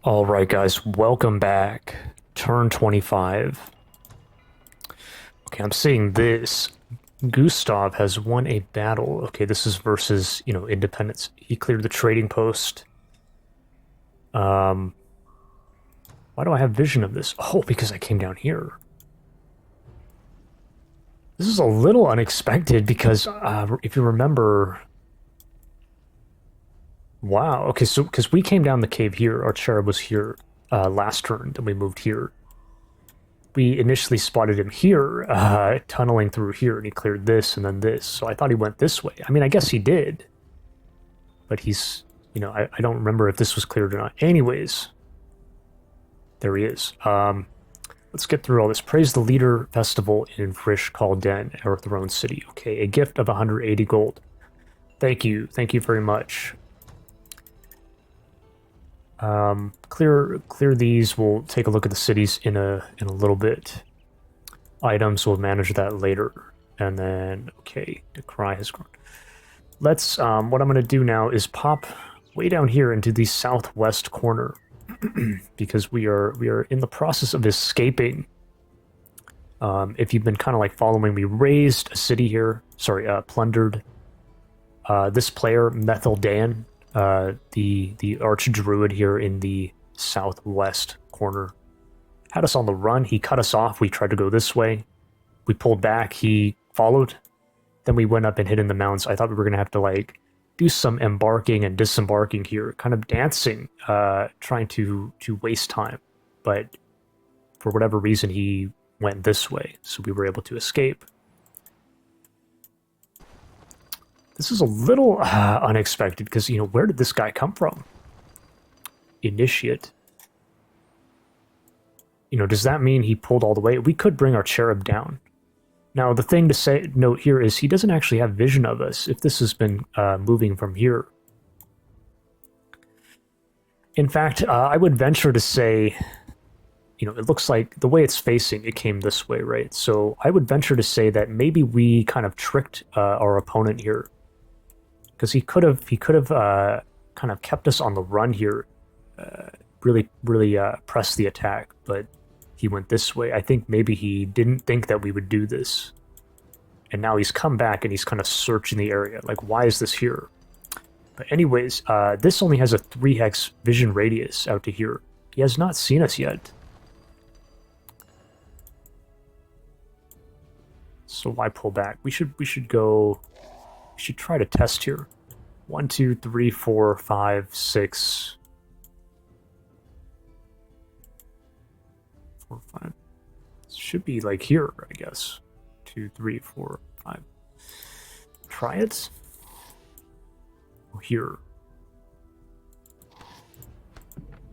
Alright guys, welcome back. Turn 25. Okay, I'm seeing this. Gustav has won a battle. Okay, this is versus, independence. He cleared the trading post. Why do I have vision of this? Oh, because I came down here. This is a little unexpected because, if you remember... Wow, okay, so, because we came down the cave here, our cherub was here last turn, then we moved here. We initially spotted him here, tunneling through here, and he cleared this and then this, so I thought he went this way. I mean, I guess he did. But he's, I don't remember if this was cleared or not. Anyways, there he is. Let's get through all this. Praise the Leader Festival in Frisch Kalden, our throne city. Okay, a gift of 180 gold. Thank you very much. Clear these. We'll take a look at the cities in a little bit. Items, we'll manage that later. And then, okay, the cry has grown. Let's, what I'm going to do now is pop way down here into the southwest corner. Because we are in the process of escaping. If you've been kind of like following, we raised a city here. Sorry, plundered. This player, Metheldaen, the arch-druid here in the southwest corner, had us on the run. He cut us off. We tried to go this way. We pulled back. He followed. Then we went up and hid in the mountains. I thought we were going to have to, like, do some embarking and disembarking here, kind of dancing, trying to waste time. But for whatever reason, he went this way, so we were able to escape. This is a little unexpected because, where did this guy come from? Initiate. Does that mean he pulled all the way? We could bring our cherub down. Now, the thing to note here is he doesn't actually have vision of us if this has been moving from here. In fact, I would venture to say, it looks like the way it's facing, it came this way, right? So I would venture to say that maybe we kind of tricked our opponent here. Because he could have kind of kept us on the run here, really pressed the attack, but he went this way. I think maybe he didn't think that we would do this, and now he's come back and he's kind of searching the area, like, why is this here? But anyways, this only has a 3-hex vision radius out to here. He has not seen us yet. So why pull back? We should go... We should try to test here. 1, 2, 3, 4, 5, 6. 4, 5. It should be like here, I guess. 2, 3, 4, 5. Try it. Oh, here.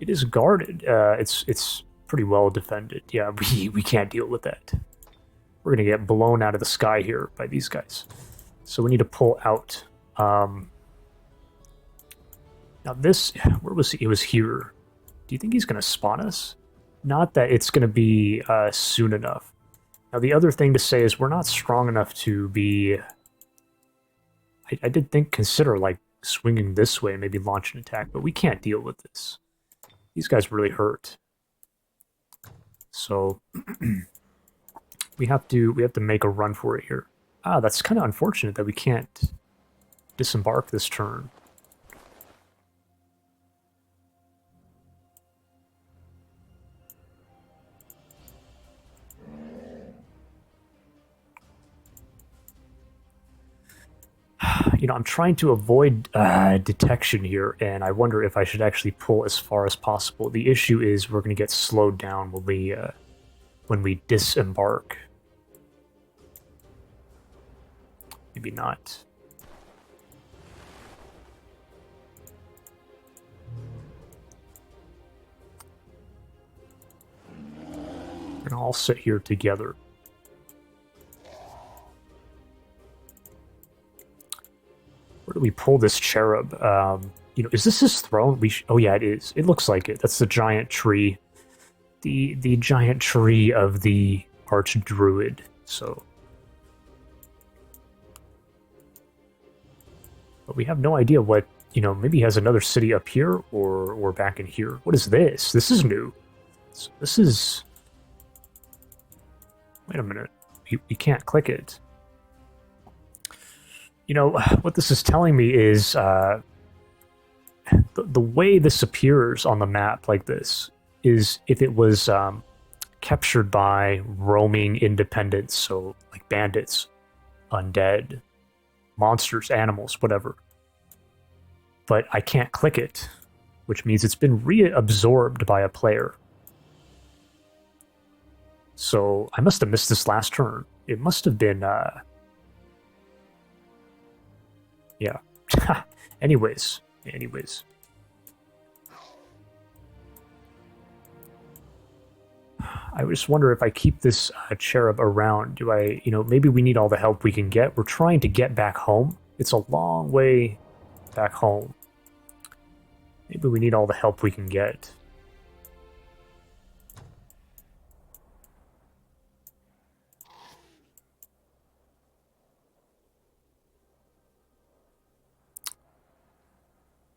It is guarded. It's pretty well defended. Yeah, we can't deal with that. We're gonna get blown out of the sky here by these guys. So we need to pull out. Now this, where was he? It was here. Do you think he's going to spawn us? Not that it's going to be soon enough. Now the other thing to say is we're not strong enough to be... I did consider like swinging this way and maybe launch an attack, but we can't deal with this. These guys really hurt. So we have to make a run for it here. Ah, that's kind of unfortunate that we can't disembark this turn. I'm trying to avoid detection here, and I wonder if I should actually pull as far as possible. The issue is we're going to get slowed down when we disembark. Maybe not. We're gonna all sit here together. Where do we pull this cherub? Is this his throne? Oh yeah, it is. It looks like it. That's the giant tree. The giant tree of the arch-druid. So... But we have no idea what you know, maybe he has another city up here or back in here. What is this? This is new. This is... Wait a minute. You can't click it. You know, what this is telling me is the way this appears on the map like this is if it was captured by roaming independents, so like bandits, undead, monsters, animals, whatever. But I can't click it, which means it's been reabsorbed by a player. So I must have missed this last turn. It must have been, yeah. Anyways. I just wonder if I keep this cherub around, do I, you know, maybe we need all the help we can get. We're trying to get back home. It's a long way back home. Maybe we need all the help we can get.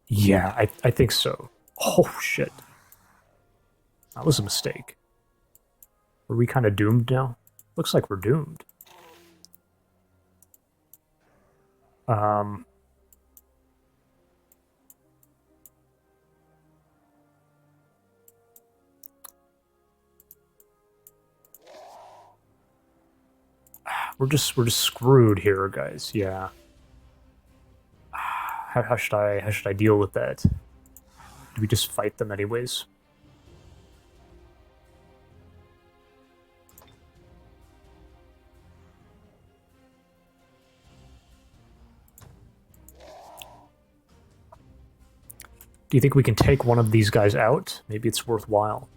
Yeah, I think so. Oh, shit. That was a mistake. Are we kind of doomed now? Looks like we're doomed. We're just screwed here, guys. Yeah. How should I deal with that? Do we just fight them anyways? Do you think we can take one of these guys out? Maybe it's worthwhile.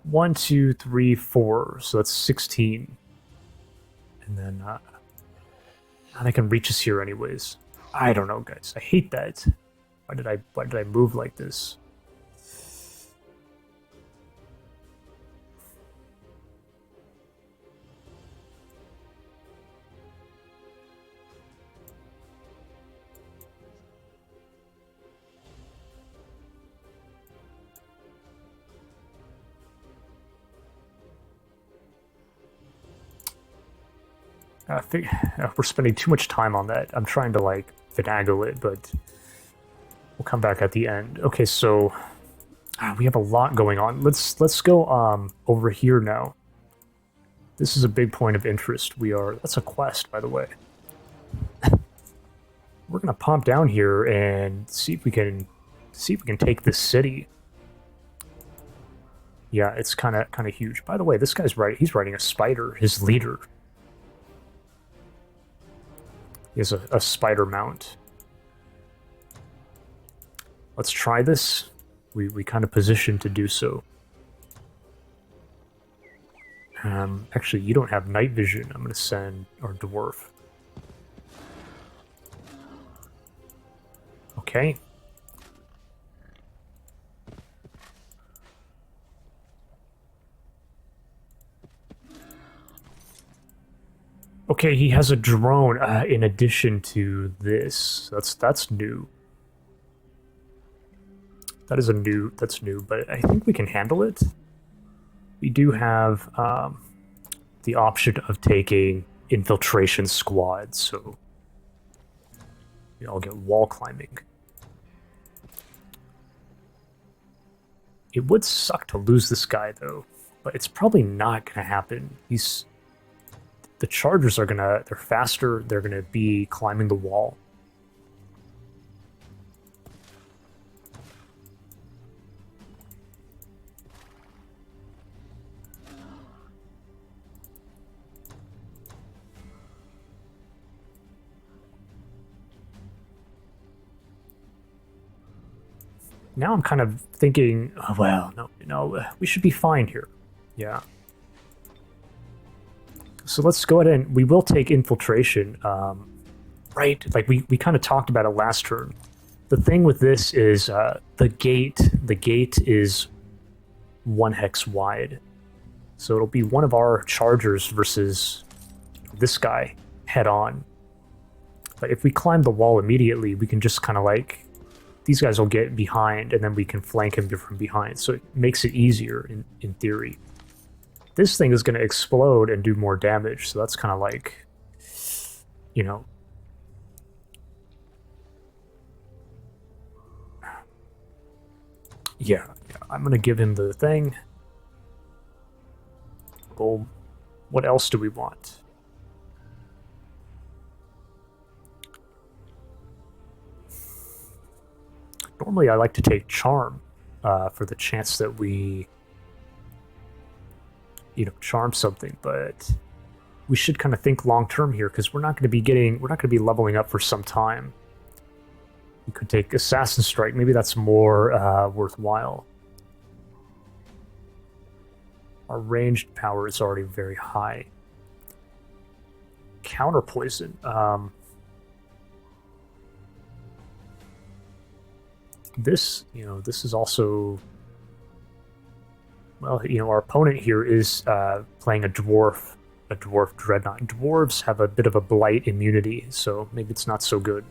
One, two, three, four. So that's 16. And then they can reach us here anyways. I don't know, guys. I hate that. Why did I move like this? We're spending too much time on that. I'm trying to, like, finagle it, but we'll come back at the end. Okay, so we have a lot going on. Let's go over here now. This is a big point of interest. That's a quest, by the way. We're gonna pop down here and see if we can take this city. Yeah, it's kind of huge. By the way, this guy's he's riding a spider, his leader. He has a spider mount. Let's try this. We kind of positioned to do so. Actually, you don't have night vision. I'm going to send our dwarf. Okay. Okay, he has a drone in addition to this. That's new. That's new, but I think we can handle it. We do have the option of taking infiltration squads, so we all get wall climbing. It would suck to lose this guy though, but it's probably not gonna happen. The chargers are they're faster, they're gonna be climbing the wall. Now I'm kind of thinking, oh, well, no, we should be fine here. Yeah. So let's go ahead and we will take infiltration, right? Like we kind of talked about it last turn. The thing with this is the gate is 1 hex wide. So it'll be one of our chargers versus this guy head on. But if we climb the wall immediately, we can just kind of like, these guys will get behind and then we can flank him from behind. So it makes it easier in theory. This thing is going to explode and do more damage. So that's kind of like, you know. Yeah, I'm going to give him the thing. Boom. What else do we want? Normally I like to take Charm for the chance that we, charm something, but we should kind of think long term here because we're not going to be leveling up for some time. We could take Assassin Strike. Maybe that's more worthwhile. Our ranged power is already very high. Counter Poison. This is also... Well, our opponent here is playing a dwarf dreadnought. Dwarves have a bit of a blight immunity, so maybe it's not so good.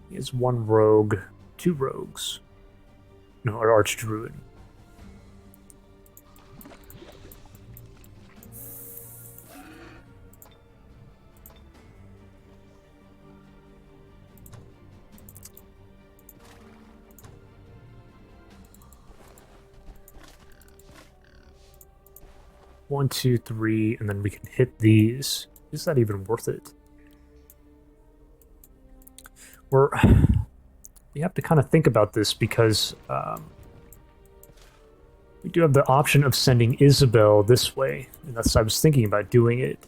He has 1 rogue, 2 rogues. No, an archdruid. One, two, three, and then we can hit these. Is that even worth it? We have to kind of think about this because we do have the option of sending Isabel this way, and I was thinking about doing it,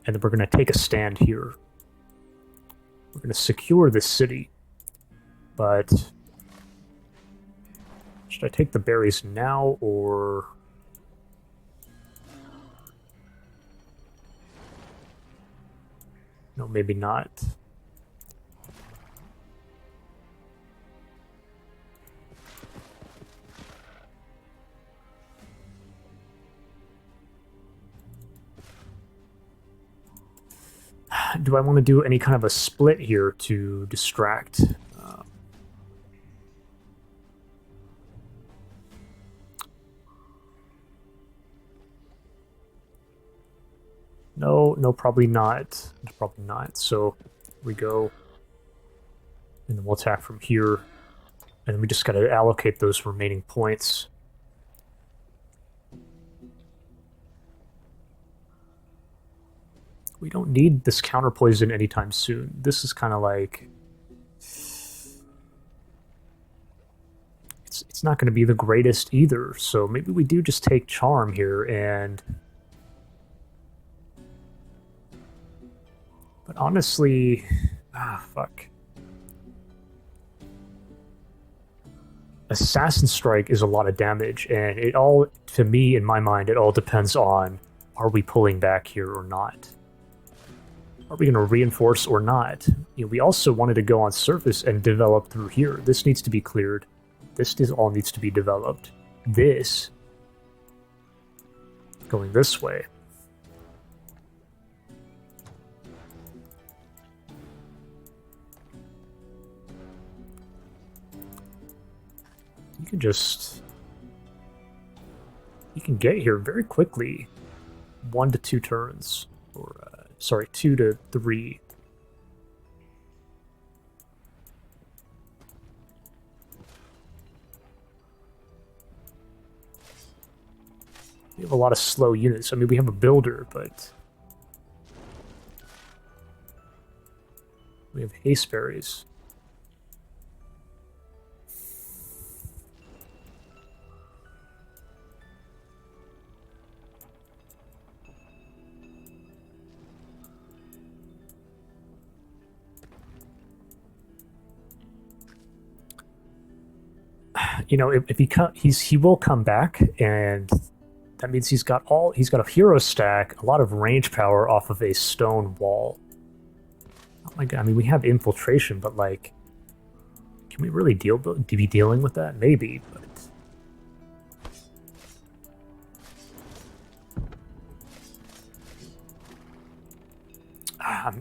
and then we're going to take a stand here. We're going to secure this city, but should I take the berries now, or... No, maybe not. Do I want to do any kind of a split here to distract? No, probably not. Probably not. So we go, and then we'll attack from here, and we just got to allocate those remaining points. We don't need this counter poison anytime soon. This is kind of like... It's not going to be the greatest either, so maybe we do just take Charm here and... But honestly... fuck. Assassin Strike is a lot of damage, and it all, to me, in my mind, it all depends on, are we pulling back here or not? Are we going to reinforce or not? We also wanted to go on surface and develop through here. This needs to be cleared. This all needs to be developed. This going this way. You can get here very quickly. 1 to 2 turns, or sorry, 2 to 3. We have a lot of slow units. I mean, we have a builder, but we have HasteBerries. If he will come back, and that means he's got a hero stack, a lot of range power off of a stone wall. Oh my god, I mean, we have infiltration, but like, can we really be dealing with that? Maybe, but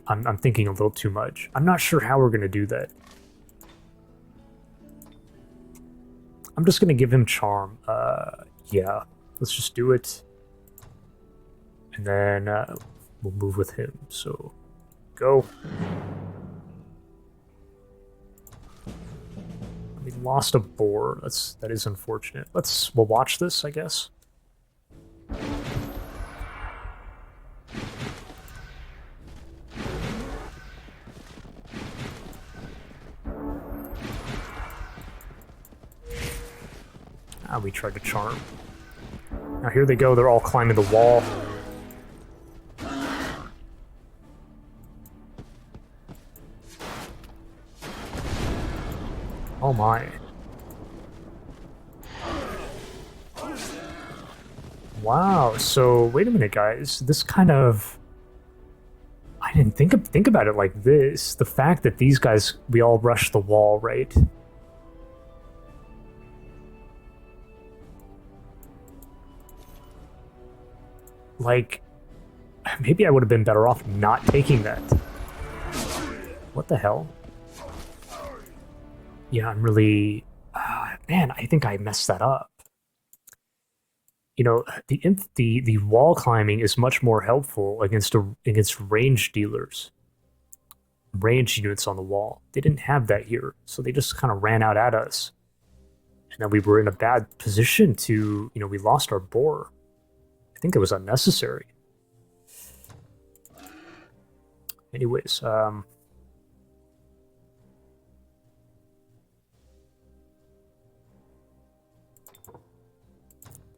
I'm thinking a little too much. I'm not sure how we're gonna do that. I'm just gonna give him charm. Yeah, let's just do it, and then we'll move with him. So, go. We lost a boar. That is unfortunate. We'll watch this, I guess. We tried to charm. Now here they go, they're all climbing the wall. Oh my. Wow, so wait a minute guys, this kind of... I didn't think about it like this. The fact that these guys, we all rushed the wall, right? Like, maybe I would have been better off not taking that. What the hell? Yeah, I'm really... man, I think I messed that up. You know, the wall climbing is much more helpful against range dealers. Range units on the wall. They didn't have that here, so they just kind of ran out at us. And then we were in a bad position to, you know, we lost our boar. I think it was unnecessary. Anyways,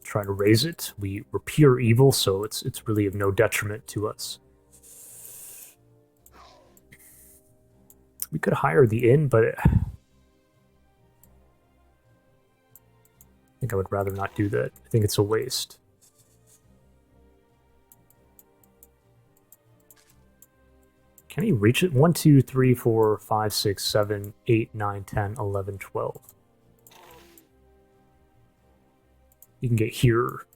try to raise it. We're pure evil, so it's really of no detriment to us. We could hire the inn, but I think I would rather not do that. I think it's a waste. Can he reach it? 1, 2, 3, 4, 5, 6, 7, 8, 9, 10, 11, 12. You can get here.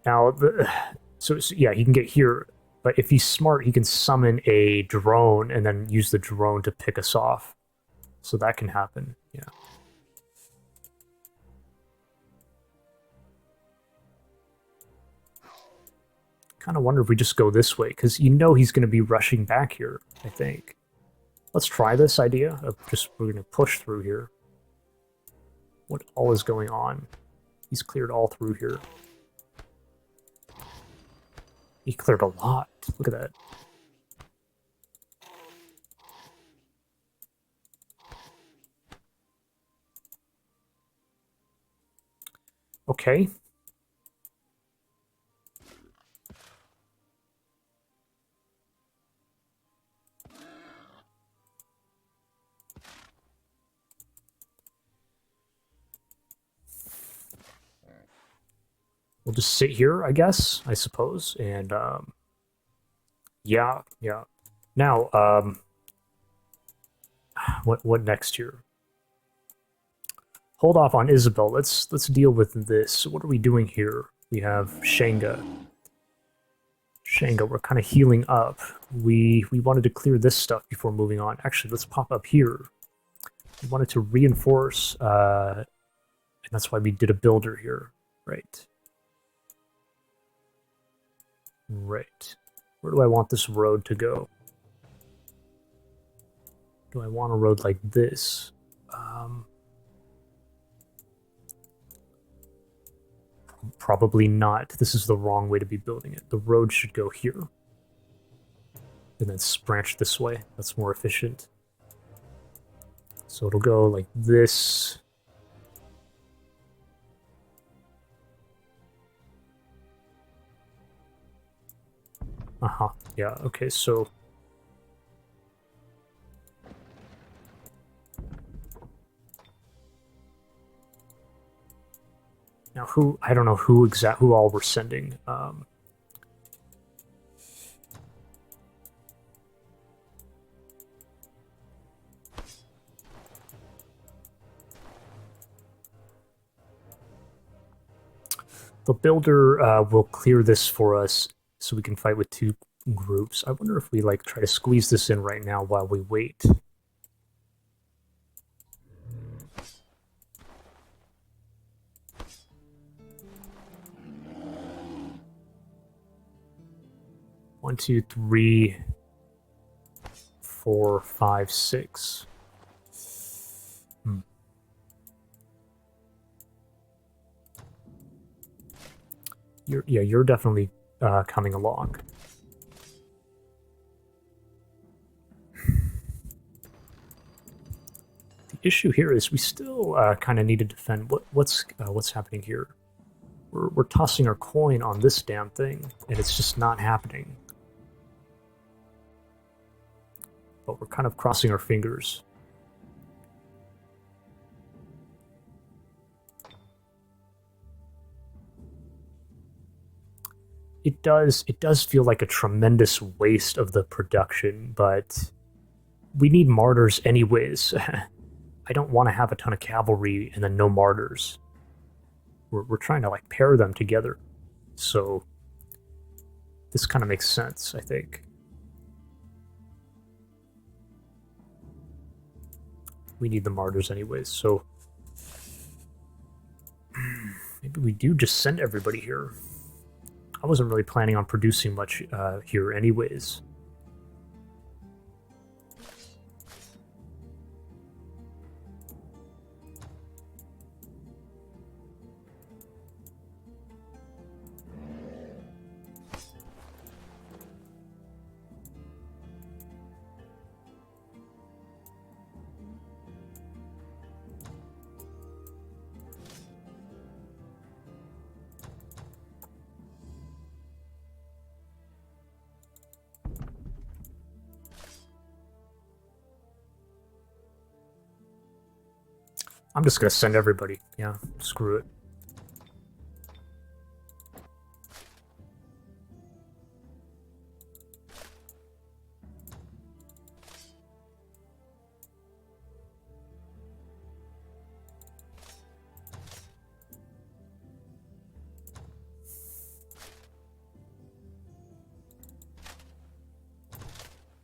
Now, so yeah, he can get here. But if he's smart, he can summon a drone and then use the drone to pick us off. So that can happen, yeah. Kind of wonder if we just go this way, because you know he's going to be rushing back here, I think. Let's try this idea of just, we're going to push through here. What all is going on? He's cleared all through here. He cleared a lot. Look at that. Okay. We'll just sit here, I guess, I suppose, and yeah. Now, what next here? Hold off on Isabel. Let's deal with this. What are we doing here? We have Shenga. Shenga, we're kind of healing up. We wanted to clear this stuff before moving on. Actually, let's pop up here. We wanted to reinforce, and that's why we did a builder here, right? Right. Where do I want this road to go? Do I want a road like this? Probably not. This is the wrong way to be building it. The road should go here. And then branch this way. That's more efficient. So it'll go like this. Yeah, okay, so... Now I don't know who all we're sending. The builder will clear this for us so we can fight with 2 groups. I wonder if we like try to squeeze this in right now while we wait. One, two, three, 4, 5, 6. You're definitely coming along. The issue here is we still kind of need to defend. What's happening here? We're tossing our coin on this damn thing, and it's just not happening. But we're kind of crossing our fingers. It does feel like a tremendous waste of the production, but we need martyrs anyways. I don't want to have a ton of cavalry and then no martyrs. We're trying to like pair them together. So this kind of makes sense, I think. We need the martyrs anyways, so maybe we do just send everybody here. I wasn't really planning on producing much here anyways. I'm just gonna send everybody. Yeah, screw it.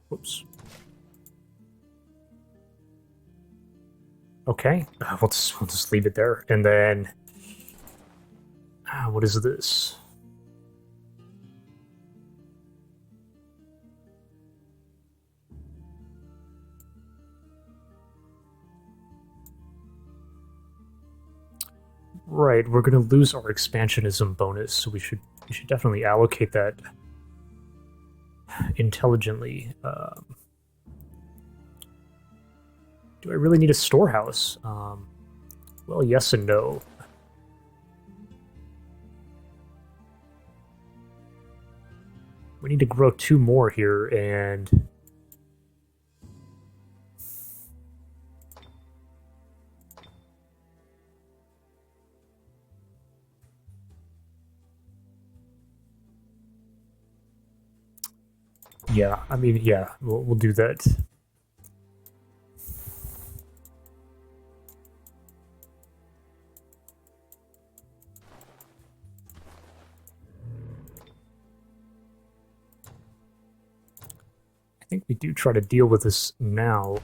Whoops. Okay, we'll just leave it there, and then what is this? Right, we're gonna lose our expansionism bonus, so we should definitely allocate that intelligently. Do I really need a storehouse? Well, yes and no. We need to grow 2 more here, and yeah, I mean, yeah, we'll do that. I think we do try to deal with this now.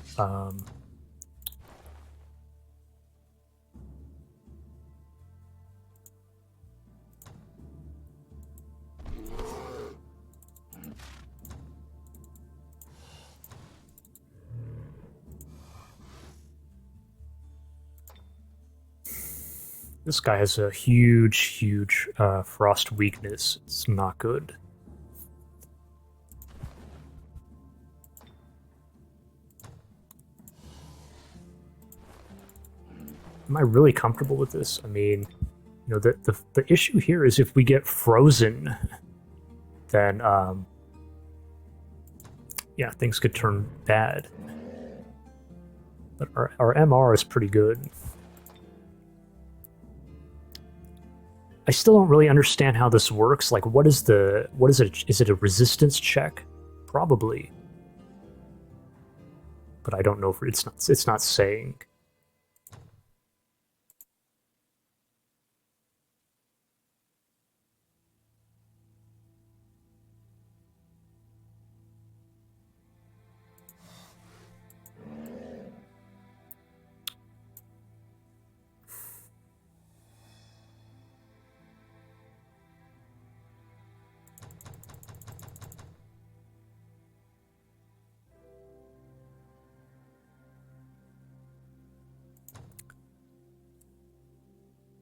This guy has a huge frost weakness. It's not good. Am I really comfortable with this? I mean, you know, the issue here is if we get frozen, then yeah, things could turn bad. But our MR is pretty good. I still don't really understand how this works. Like, what is it? Is it a resistance check? Probably. But I don't know if it's not saying.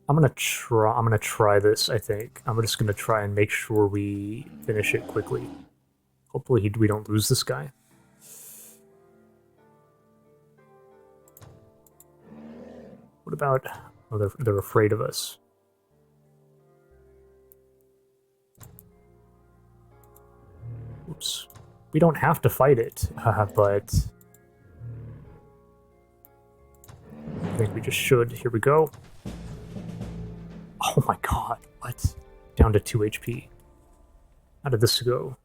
I'm gonna try this, I think. I'm just gonna try and make sure we finish it quickly. Hopefully we don't lose this guy. What about... Oh, they're afraid of us. Oops. We don't have to fight it, but... I think we just should. Here we go. Oh my god, what? Down to 2 HP. How did this go?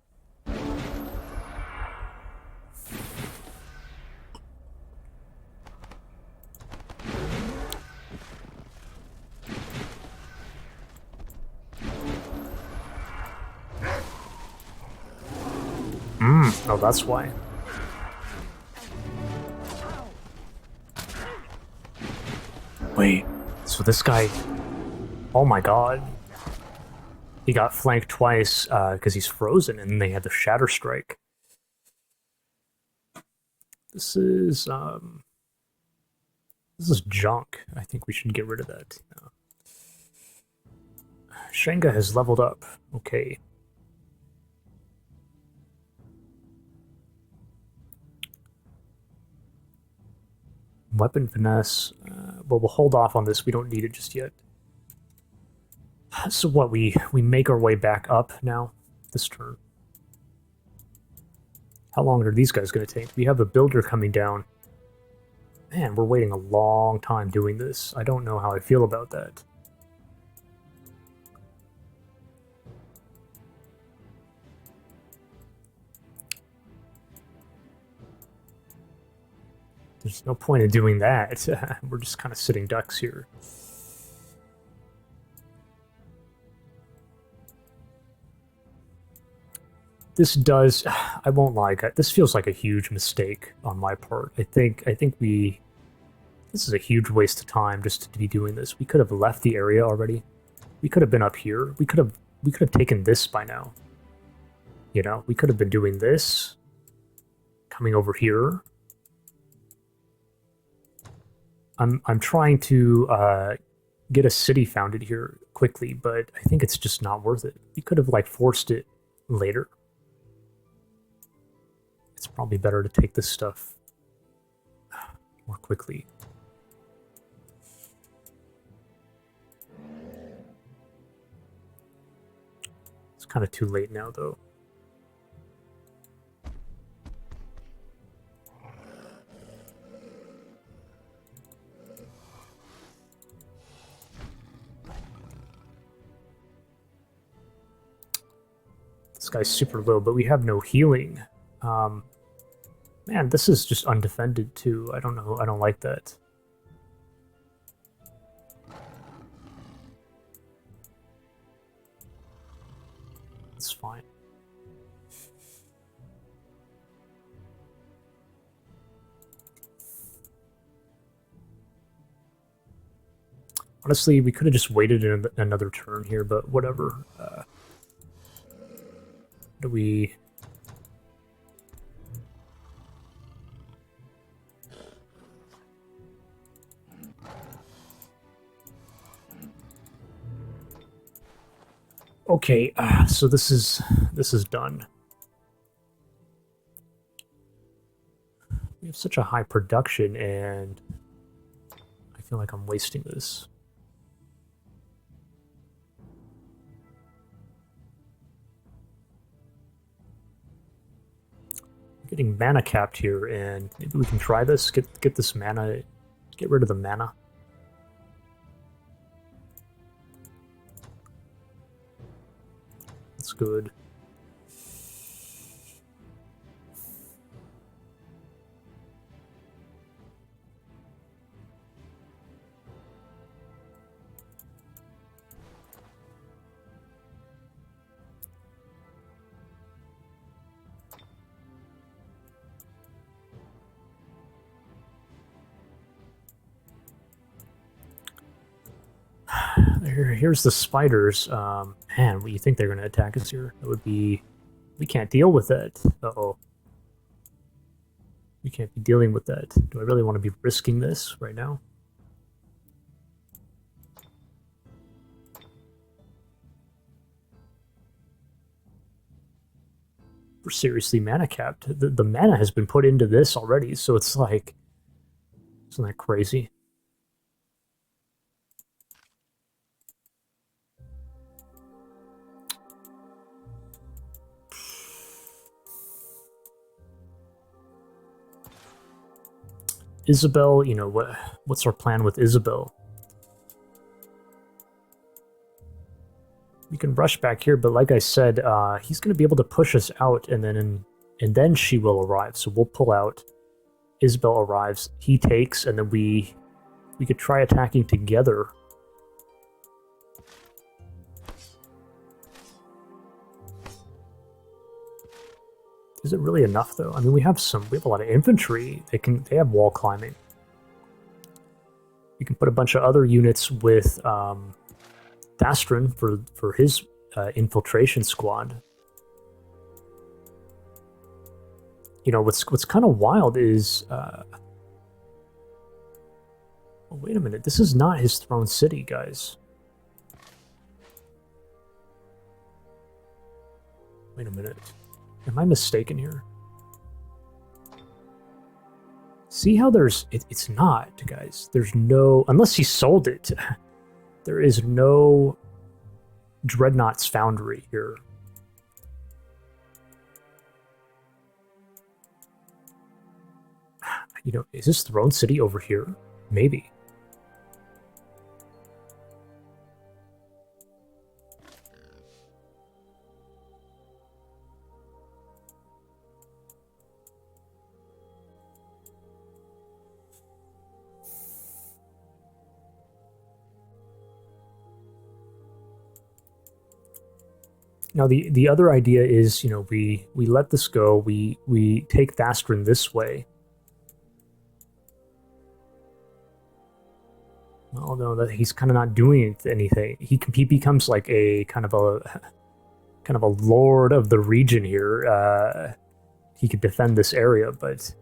Oh, that's why. Wait, so this guy... Oh my god. He got flanked twice because he's frozen, and they had the Shatter Strike. This is junk. I think we should get rid of that. Shenga has leveled up. Okay. Weapon finesse. Well, we'll hold off on this. We don't need it just yet. So what, we make our way back up now this turn. How long are these guys going to take? We have a builder coming down. Man, we're waiting a long time doing this. I don't know how I feel about that. There's no point in doing that. We're just kind of sitting ducks here. This does, I won't lie, this feels like a huge mistake on my part. I think this is a huge waste of time just to be doing this. We could have left the area already. We could have been up here. We could have taken this by now. You know, we could have been doing this, coming over here. I'm trying to get a city founded here quickly, but I think it's just not worth it. We could have like forced it later. It's probably better to take this stuff more quickly. It's kind of too late now, though. This guy's super low, but we have no healing. Man, this is just undefended too. I don't know. I don't like that. It's fine. Honestly, we could have just waited another turn here, but whatever. Do we... Okay, so this is done. We have such a high production, and I feel like I'm wasting this. I'm getting mana capped here, and maybe we can try this. Get this mana. Get rid of the mana. That's good. Here's the spiders. Man, what, you think they're going to attack us here? That would be... We can't deal with that. Uh-oh. We can't be dealing with that. Do I really want to be risking this right now? we're seriously mana capped. The mana has been put into this already, so it's like, isn't that crazy? Isabel, you know, what's our plan with Isabel? We can rush back here, but like I said, he's going to be able to push us out, and then she will arrive. So we'll pull out. Isabel arrives, he takes, and then we could try attacking together. Is it really enough though? I mean, we have a lot of infantry. They have wall climbing. We can put a bunch of other units with Thastrun for his infiltration squad. You know, what's kind of wild is oh, wait a minute, this is not his throne city, guys. Wait a minute. Am I mistaken here? See how it's not, guys. There's no, unless he sold it, there is no Dreadnought's Foundry here. You know, is this Throne City over here? Maybe. Now the other idea is, you know, we let this go. We take Thastrun this way. Although that he's kind of not doing anything. He becomes like a kind of a lord of the region here. He could defend this area, but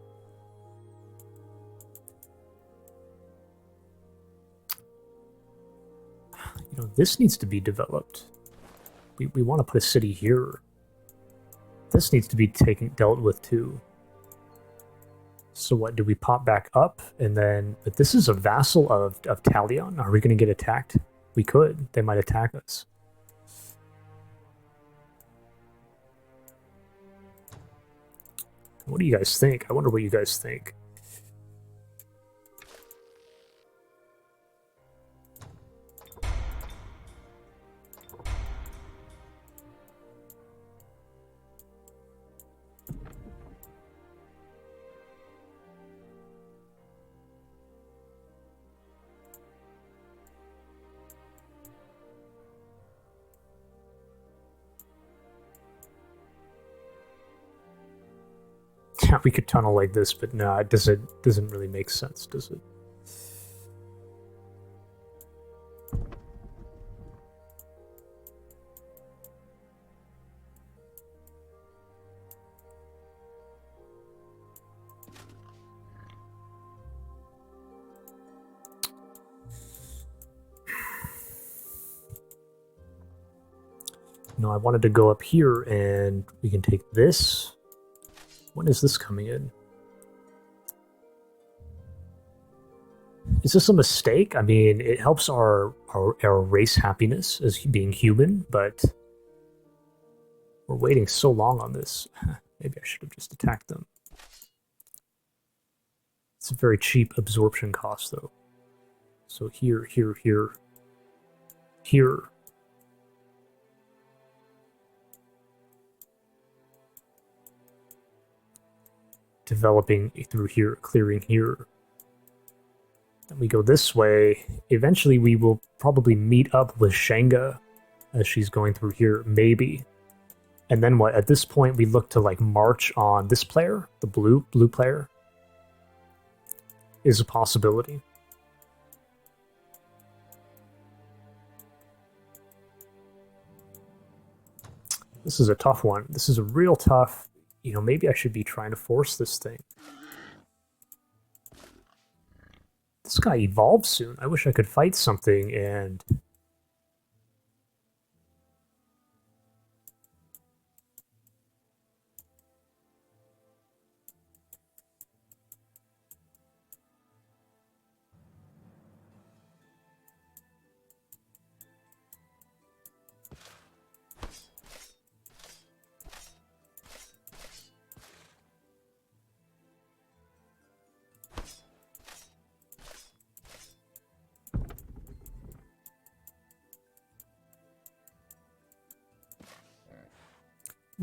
you know, this needs to be developed. We want to put a city here. This needs to be dealt with too. So what, do we pop back up and then... But this is a vassal of Talion. Are we going to get attacked? We could. They might attack us. What do you guys think? I wonder what you guys think. We could tunnel like this, but no, it doesn't really make sense, does it? No, I wanted to go up here, and we can take this. When is this coming in? Is this a mistake? I mean, it helps our race happiness as being human, but we're waiting so long on this. Maybe I should have just attacked them. It's a very cheap absorption cost, though. So here, here, here, here. Developing through here, clearing here. Then we go this way. Eventually we will probably meet up with Shenga as she's going through here, maybe. And then what? At this point we look to like march on this player, the blue player. Is a possibility. This is a tough one. This is a real tough... You know, maybe I should be trying to force this thing. This guy evolves soon. I wish I could fight something and...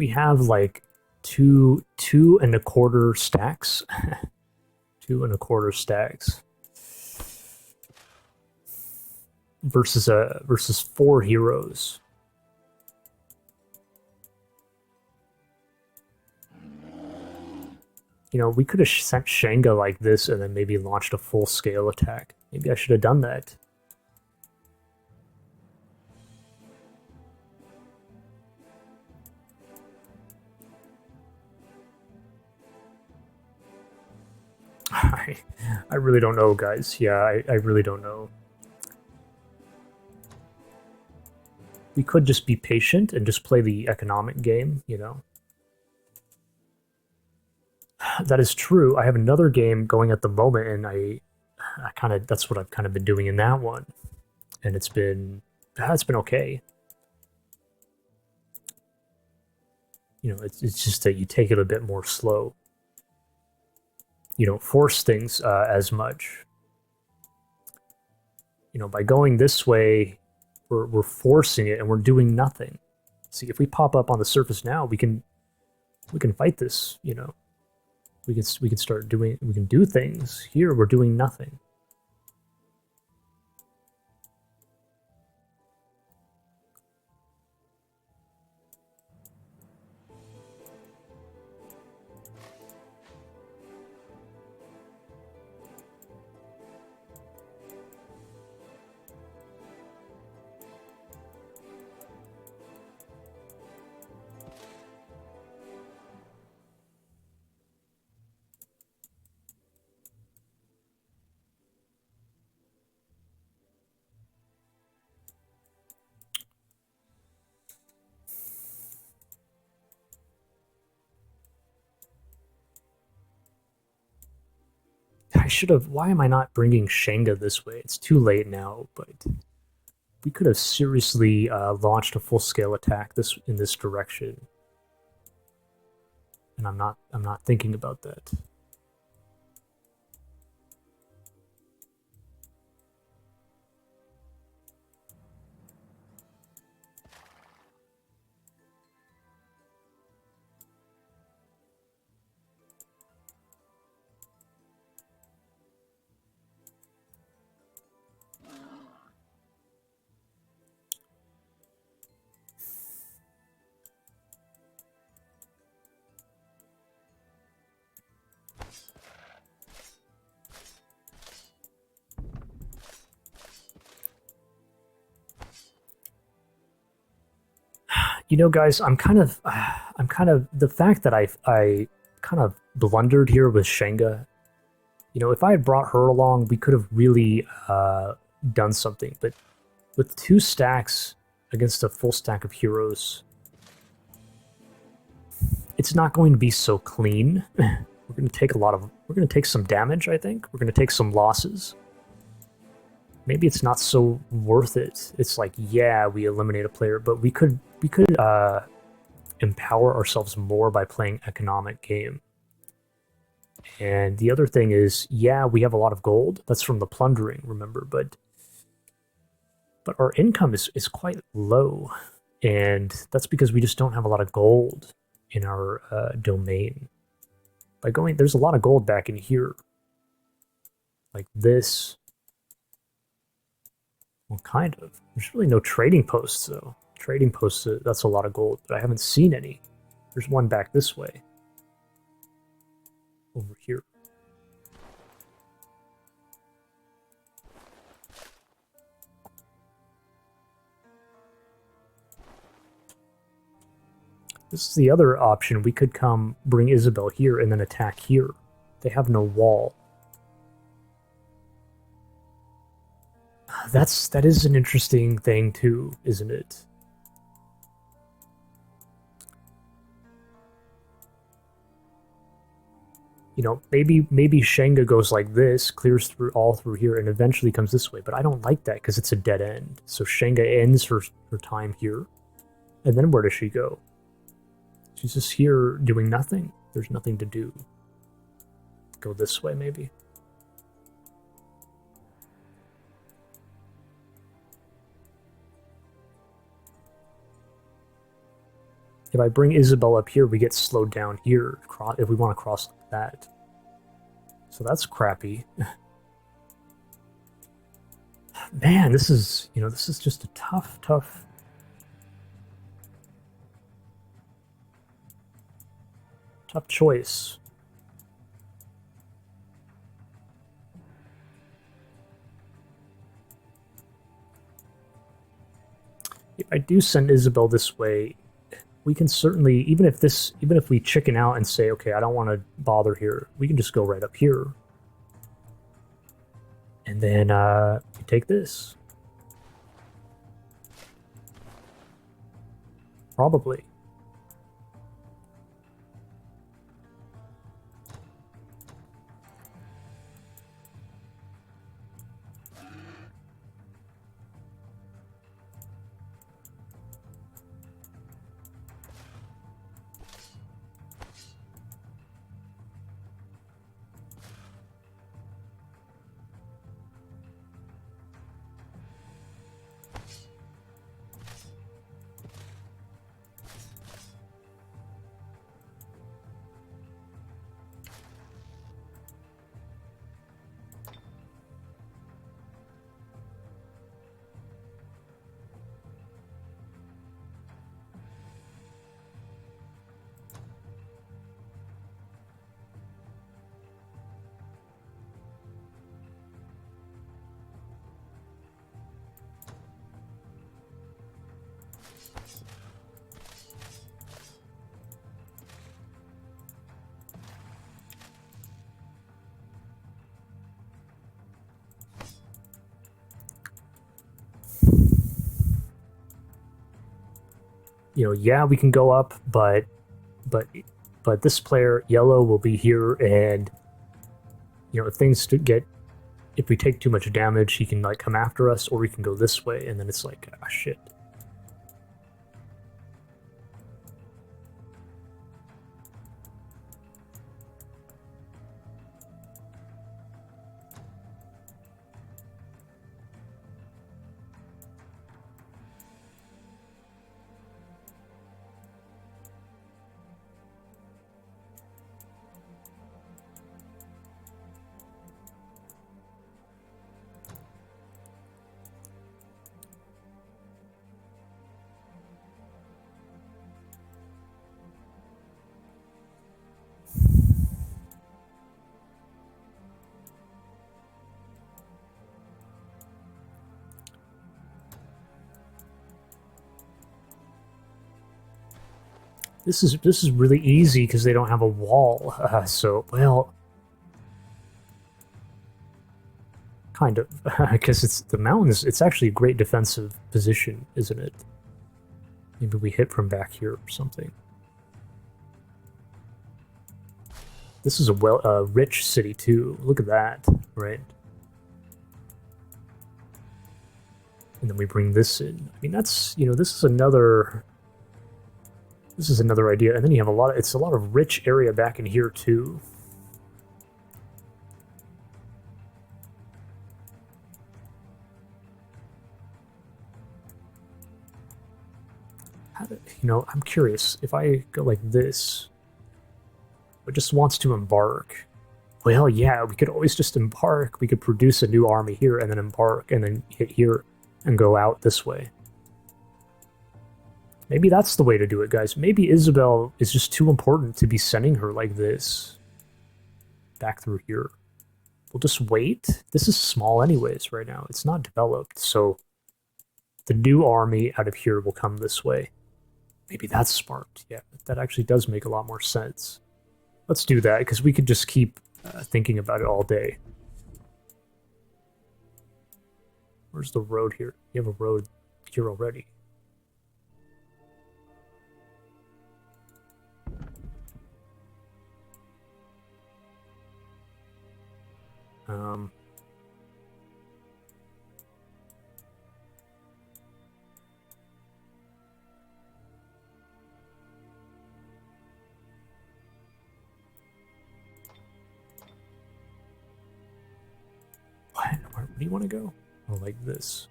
we have like two and a quarter stacks. 2.25 stacks versus 4 heroes. You know, we could have sent Shenga like this and then maybe launched a full-scale attack. Maybe I should have done that. I really don't know, guys. Yeah, I really don't know. We could just be patient and just play the economic game, you know? That is true. I have another game going at the moment, and I kind of, that's what I've kind of been doing in that one. And it's been okay. You know, it's just that you take it a bit more slow. You don't force things as much. You know, by going this way, we're forcing it and we're doing nothing. See, if we pop up on the surface now, we can fight this. You know, we can start doing, we can do things. Here, we're doing nothing. I should have. Why am I not bringing Shenga this way? It's too late now, but we could have seriously launched a full-scale attack in this direction, and I'm not thinking about that. You know, guys, I'm kind of the fact that I kind of blundered here with Shenga. You know, if I had brought her along, we could have really done something. But with 2 stacks against a full stack of heroes, it's not going to be so clean. We're going to take some damage, I think. We're going to take some losses. Maybe it's not so worth it. It's like, yeah, we eliminate a player, but we could empower ourselves more by playing economic game. And the other thing is, yeah, we have a lot of gold. That's from the plundering, remember, but our income is quite low, and that's because we just don't have a lot of gold in our domain. By going, there's a lot of gold back in here, like this. Well, kind of. There's really no trading posts, though. Trading posts, that's a lot of gold, but I haven't seen any. There's one back this way. Over here. This is the other option. We could come bring Isabel here and then attack here. They have no wall. That is an interesting thing too, isn't it? You know, maybe Shenga goes like this, clears through all through here, and eventually comes this way. But I don't like that because it's a dead end. So Shenga ends her time here, and then where does she go? She's just here doing nothing. There's nothing to do. Go this way, maybe. If I bring Isabel up here, we get slowed down here if we want to cross like that. So that's crappy. Man, this is, this is just a tough choice. If I do send Isabel this way, we can certainly, even if we chicken out and say, okay, I don't want to bother here, we can just go right up here. And then we take this. Probably. Yeah, we can go up, but this player, yellow, will be here, and if we take too much damage, he can come after us, or we can go this way, and then it's like, ah, shit. This is really easy because they don't have a wall. So, well, kind of, because it's the mountains. It's actually a great defensive position, isn't it? Maybe we hit from back here or something. This is a rich city too. Look at that, right? And then we bring this in. I mean, that's this is another idea. And then you have it's a lot of rich area back in here too. I'm curious, if I go like this, it just wants to embark. Well, yeah, we could always just embark. We could produce a new army here and then embark and then hit here and go out this way. Maybe that's the way to do it, guys. Maybe Isabel is just too important to be sending her like this back through here. We'll just wait. This is small anyways right now. It's not developed, so the new army out of here will come this way. Maybe that's smart. Yeah, that actually does make a lot more sense. Let's do that, because we could just keep thinking about it all day. Where's the road here? You have a road here already. Where do you want to go? Oh, like this.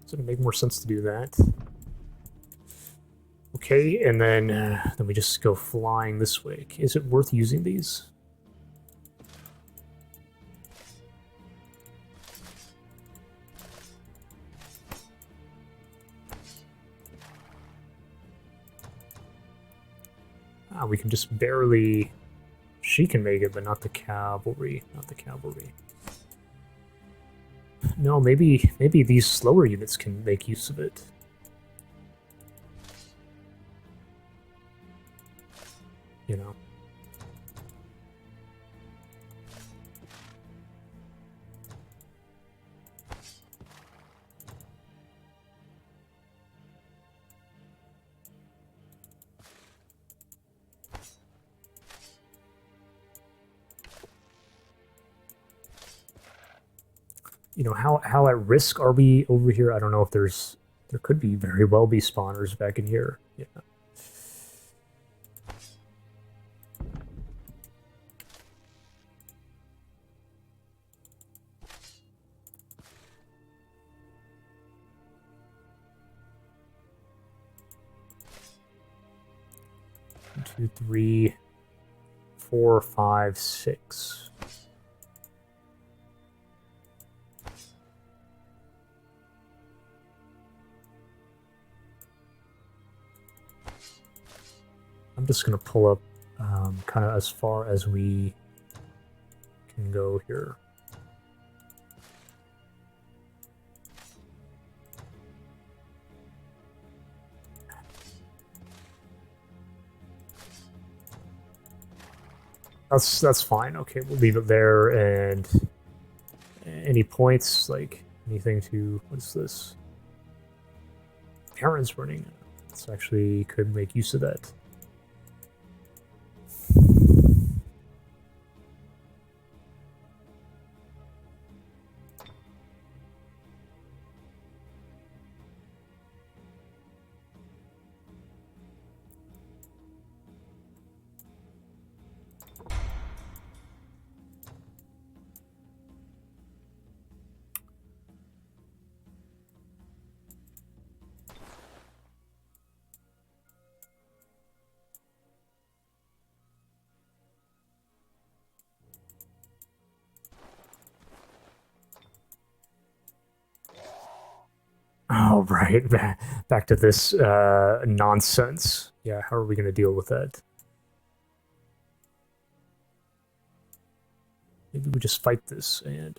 Doesn't it make more sense to do that? Okay, and then we just go flying this way. Is it worth using these? We can just barely... She can make it, but not the cavalry. Not the cavalry. No, maybe these slower units can make use of it. You know. You know, how at risk are we over here? I don't know if there could be very well be spawners back in here. Yeah. One, 2, 3, 4, 5, 6. I'm just going to pull up kind of as far as we can go here. That's fine. Okay, we'll leave it there. And any points, like anything to... What's this? Parents running. This actually could make use of that. Oh, right. Back to this nonsense. Yeah, how are we going to deal with that? Maybe we just fight this and...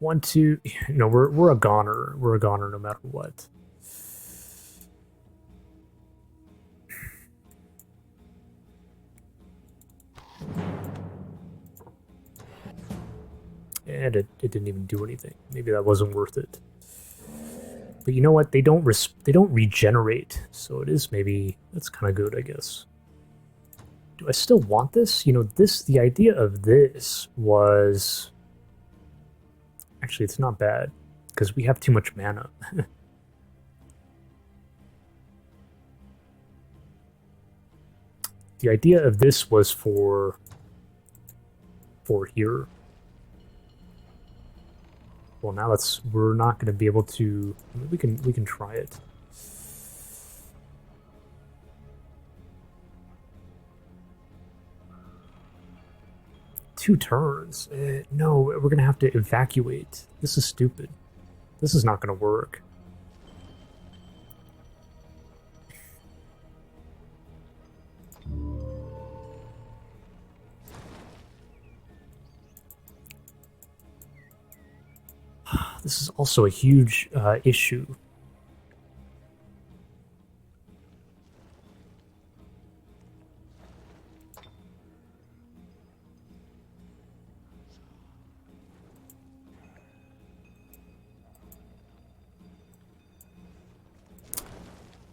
1, 2... No, we're a goner. We're a goner no matter what. And it didn't even do anything. Maybe that wasn't worth it. But you know what? They don't regenerate, so it is maybe that's kind of good, I guess. Do I still want this? You know, the idea of this was actually it's not bad because we have too much mana. The idea of this was for here. Well, now we're not going to be able to. I mean, we can try it. Two turns. No, we're going to have to evacuate. This is stupid. This is not going to work. This is also a huge issue.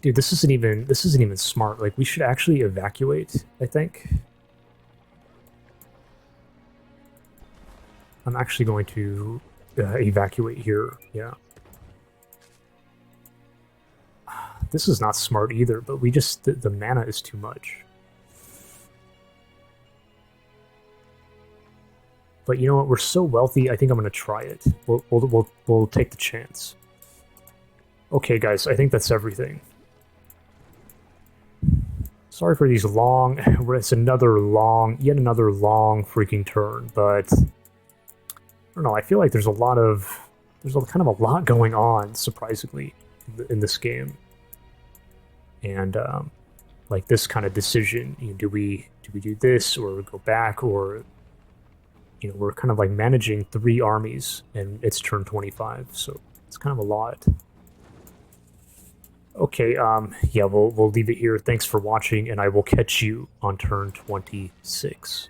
Dude, this isn't even smart. Like, we should actually evacuate, I think. I'm actually going to evacuate here, yeah. This is not smart either, but we just... The mana is too much. But you know what? We're so wealthy, I think I'm going to try it. We'll take the chance. Okay, guys, I think that's everything. Sorry for these long... It's another long... Yet another long freaking turn, but... I don't know, I feel like there's a lot of... There's kind of a lot going on, surprisingly, in this game. And, like, this kind of decision, you know, do we do this, or go back, or... You know, we're kind of like managing 3 armies, and it's turn 25, so it's kind of a lot. Okay, yeah, we'll leave it here. Thanks for watching, and I will catch you on turn 26.